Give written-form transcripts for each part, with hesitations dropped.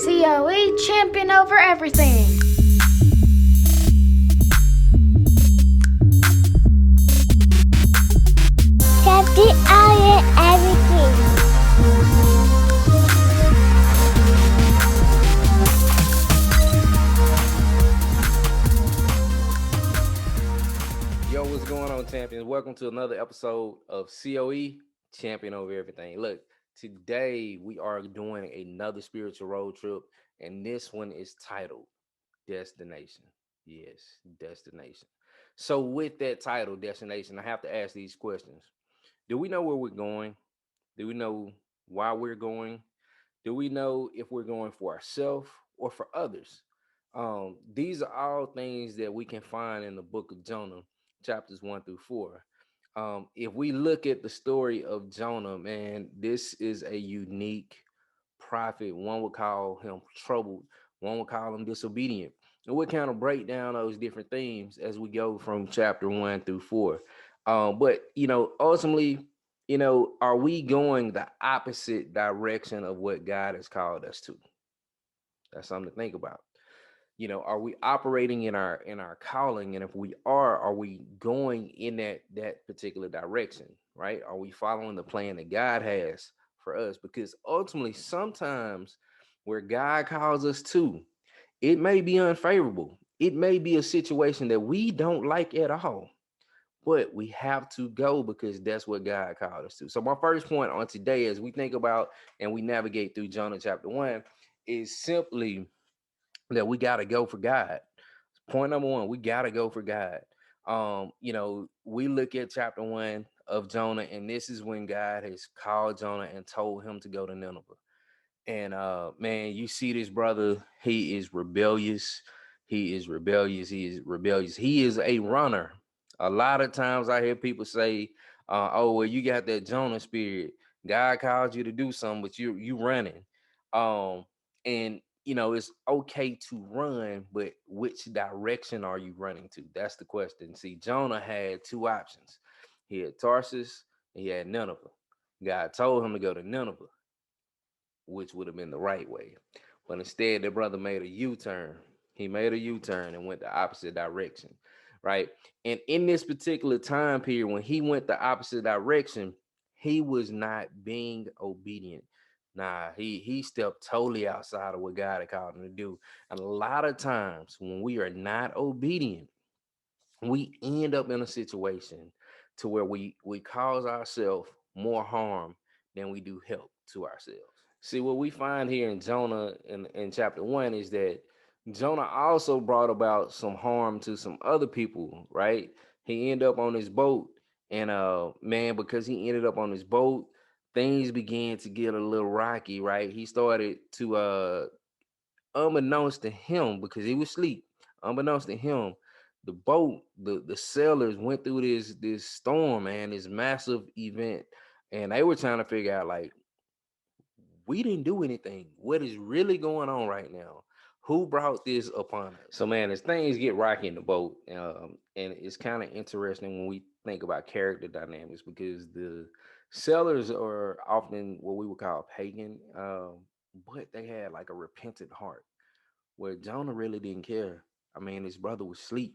COE champion over everything. Champion over everything. Yo, what's going on, champions? Welcome to another episode of COE Champion Over Everything. Look, today we are doing another spiritual road trip, and this one is titled Destination. Yes, Destination. So, with that title, Destination, I have to ask these questions. Do we know where we're going? Do we know why we're going? Do we know if we're going for ourselves or for others? These are all things that we can find in the book of Jonah, chapters 1 through 4. If we look at the story of Jonah, man, this is a unique prophet. One would call him troubled, one would call him disobedient. And we'll kind of break down those different themes as we go from chapter 1 through 4. But, ultimately, are we going the opposite direction of what God has called us to? That's something to think about. Are we operating in our calling? And if we are we going in that particular direction, right? Are we following the plan that God has for us? Because ultimately, sometimes where God calls us to, it may be unfavorable. It may be a situation that we don't like at all, but we have to go because that's what God called us to. So my first point on today, as we think about and we navigate through Jonah chapter 1, is simply that we got to go for God. Point number one, we got to go for God. We look at chapter 1 of Jonah, and this is when God has called Jonah and told him to go to Nineveh. And man, you see this brother, he is rebellious. He is rebellious. He is rebellious. He is a runner. A lot of times I hear people say, oh, well, you got that Jonah spirit. God called you to do something, but you running. And it's okay to run, but which direction are you running to? That's the question. See, Jonah had two options. He had Tarsus and he had Nineveh. God told him to go to Nineveh, which would have been the right way. But instead, the brother made a U-turn. He made a U-turn and went the opposite direction, right? And in this particular time period, when he went the opposite direction, he was not being obedient. Nah, he stepped totally outside of what God had called him to do. And a lot of times when we are not obedient, we end up in a situation to where we cause ourselves more harm than we do help to ourselves. See, what we find here in Jonah in chapter 1 is that Jonah also brought about some harm to some other people, right? He ended up on his boat, and man, because he ended up on his boat, things began to get a little rocky, right? He started to unbeknownst to him, because he was asleep, unbeknownst to him, the boat, the sailors went through this storm, man, this massive event, and they were trying to figure out, like, we didn't do anything. What is really going on right now? Who brought this upon us? So, man, as things get rocky in the boat, and it's kind of interesting when we think about character dynamics, because the sailors are often what we would call pagan, but they had like a repentant heart, where Jonah really didn't care. I mean, his brother was asleep.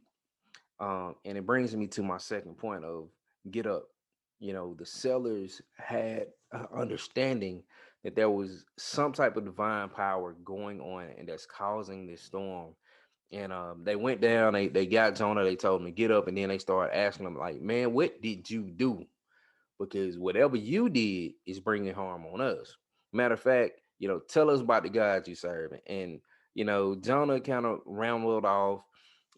And it brings me to my second point of get up. The sellers had understanding that there was some type of divine power going on and that's causing this storm. And they went down, they got Jonah, they told him to get up, and then they started asking him, like, man, what did you do? Because whatever you did is bringing harm on us. Matter of fact, tell us about the God you serve. And, Jonah kind of rambled off.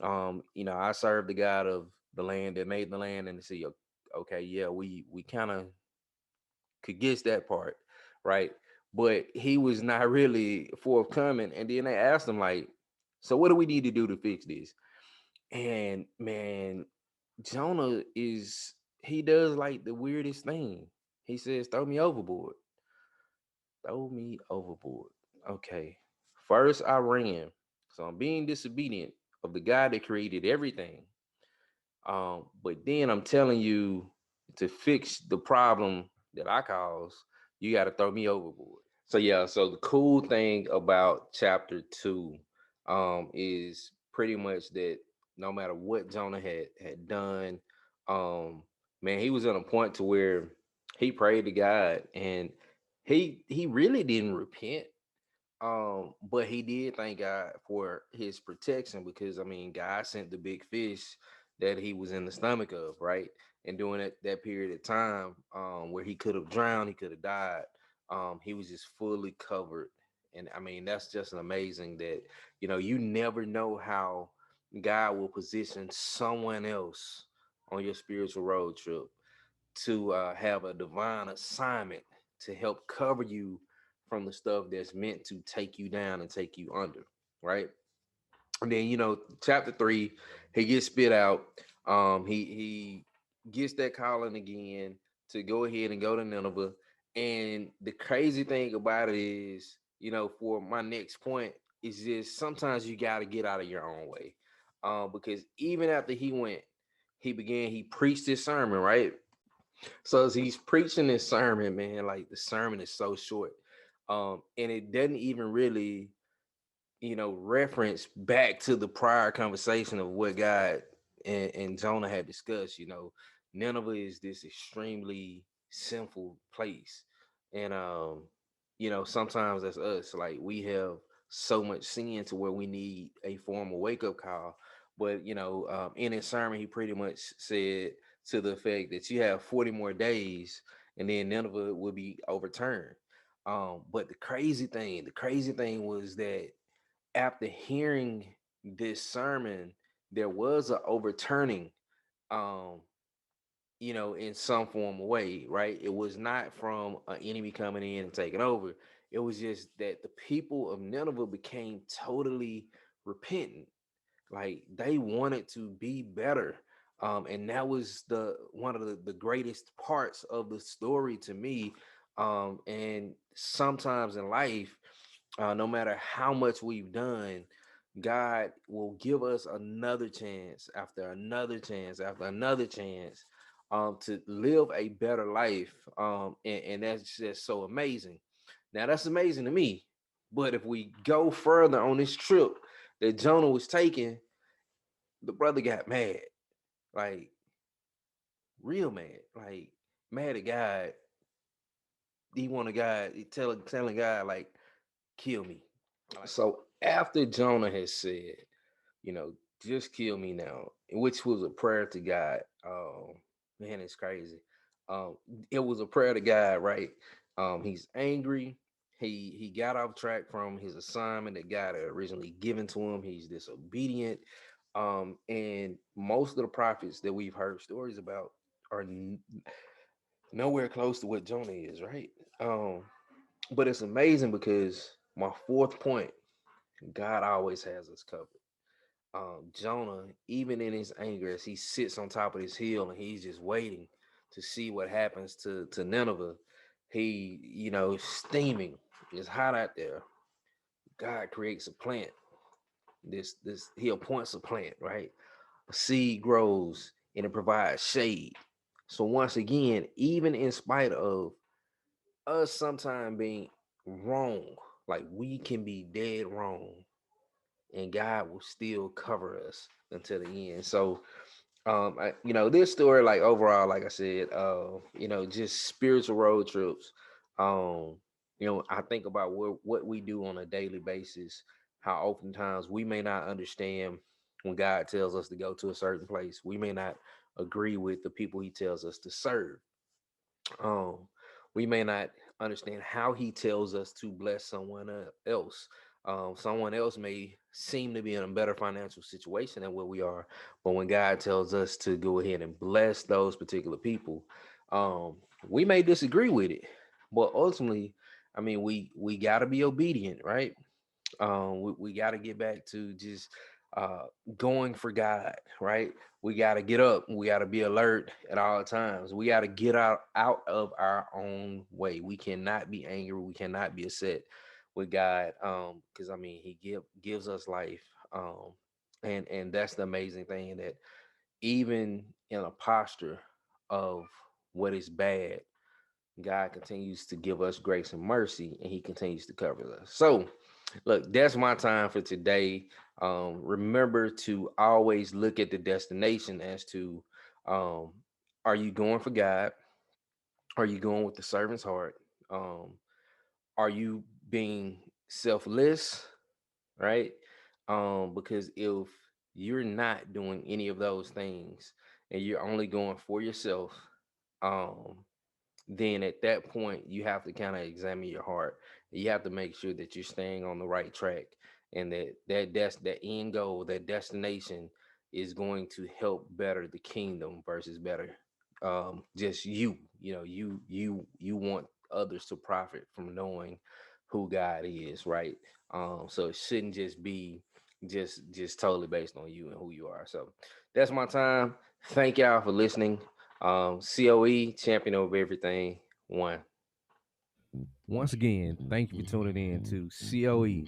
I serve the God of the land that made the land and the sea. Okay, yeah, we kind of could guess that part, right? But he was not really forthcoming. And then they asked him, like, so what do we need to do to fix this? And man, Jonah he does like the weirdest thing. He says, throw me overboard. Throw me overboard. Okay. First I ran. So I'm being disobedient of the God that created everything. But then I'm telling you, to fix the problem that I caused, you got to throw me overboard. So yeah, so the cool thing about chapter two is pretty much that no matter what Jonah had done, um, man, he was at a point to where he prayed to God and he really didn't repent. But he did thank God for his protection because I mean God sent the big fish that he was in the stomach of, right? And during that period of time, where he could have drowned, he could have died. He was just fully covered. And I mean, that's just an amazing that, you never know how God will position someone else on your spiritual road trip to have a divine assignment to help cover you from the stuff that's meant to take you down and take you under, right? And then chapter three, he gets spit out. He gets that calling again to go ahead and go to Nineveh. And the crazy thing about it is, for my next point is just sometimes you got to get out of your own way, because even after he went, he preached his sermon, right? So as he's preaching this sermon, man, like the sermon is so short. And it doesn't even really, reference back to the prior conversation of what God and Jonah had discussed. Nineveh is this extremely sinful place. And sometimes that's us. Like we have so much sin to where we need a formal wake-up call. But in his sermon, he pretty much said to the effect that you have 40 more days and then Nineveh will be overturned. But the crazy thing was that after hearing this sermon, there was an overturning, um, in some form of way, right? It was not from an enemy coming in and taking over. It was just that the people of Nineveh became totally repentant. Like they wanted to be better. And that was the one of the greatest parts of the story to me. And sometimes in life, no matter how much we've done, God will give us another chance after another chance after another chance, to live a better life. And that's just so amazing. Now, that's amazing to me. But if we go further on this trip that Jonah was taking, the brother got mad, like real mad, like mad at God. He wanted God, telling God, like, kill me. So after Jonah has said, you know, just kill me now, which was a prayer to God. Man, it's crazy. Um, it was a prayer to God, right? He's angry. He got off track from his assignment that God had originally given to him. He's disobedient. And most of the prophets that we've heard stories about are nowhere close to what Jonah is, right? But it's amazing because my fourth point, God always has us covered. Jonah, even in his anger, as he sits on top of this hill and he's just waiting to see what happens to Nineveh, he, steaming, it's hot out there. God creates a plant. This he appoints a plant, right? A seed grows and it provides shade. So once again, even in spite of us sometimes being wrong, like we can be dead wrong, and God will still cover us until the end. So this story, like overall, like I said, just spiritual road trips. um I think about what we do on a daily basis, how oftentimes we may not understand when God tells us to go to a certain place. We may not agree with the people he tells us to serve. um we may not understand how he tells us to bless someone else. Someone else may seem to be in a better financial situation than where we are, but when God tells us to go ahead and bless those particular people, um we may disagree with it, but ultimately, I mean, we got to be obedient, right? We got to get back to just uh going for God, right? We got to get up, we got to be alert at all times. We got to get out of our own way. We cannot be angry, we cannot be upset with God, because I mean he gives us life. And that's the amazing thing, that even in a posture of what is bad, God continues to give us grace and mercy, and He continues to cover us. So, look, that's my time for today. Remember to always look at the destination as to, um, are you going for God? Are you going with the servant's heart? Um, are you being selfless, right? Because if you're not doing any of those things and you're only going for yourself, um, then at that point you have to kind of examine your heart. You have to make sure that you're staying on the right track, and that's that end goal, that destination is going to help better the kingdom versus better just you. You want others to profit from knowing who God is, right? So it shouldn't just be just totally based on you and who you are. So that's my time. Thank y'all for listening. COE, champion over everything. One. Once again, thank you for tuning in to COE,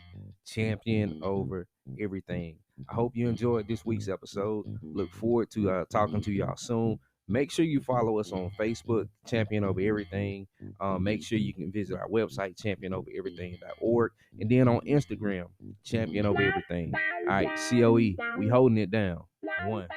Champion Over Everything. I hope you enjoyed this week's episode. Look forward to talking to y'all soon. Make sure you follow us on Facebook, Champion Over Everything. Make sure you can visit our website, championovereverything.org. And then on Instagram, Champion Over Everything. All right, COE, we holding it down. One.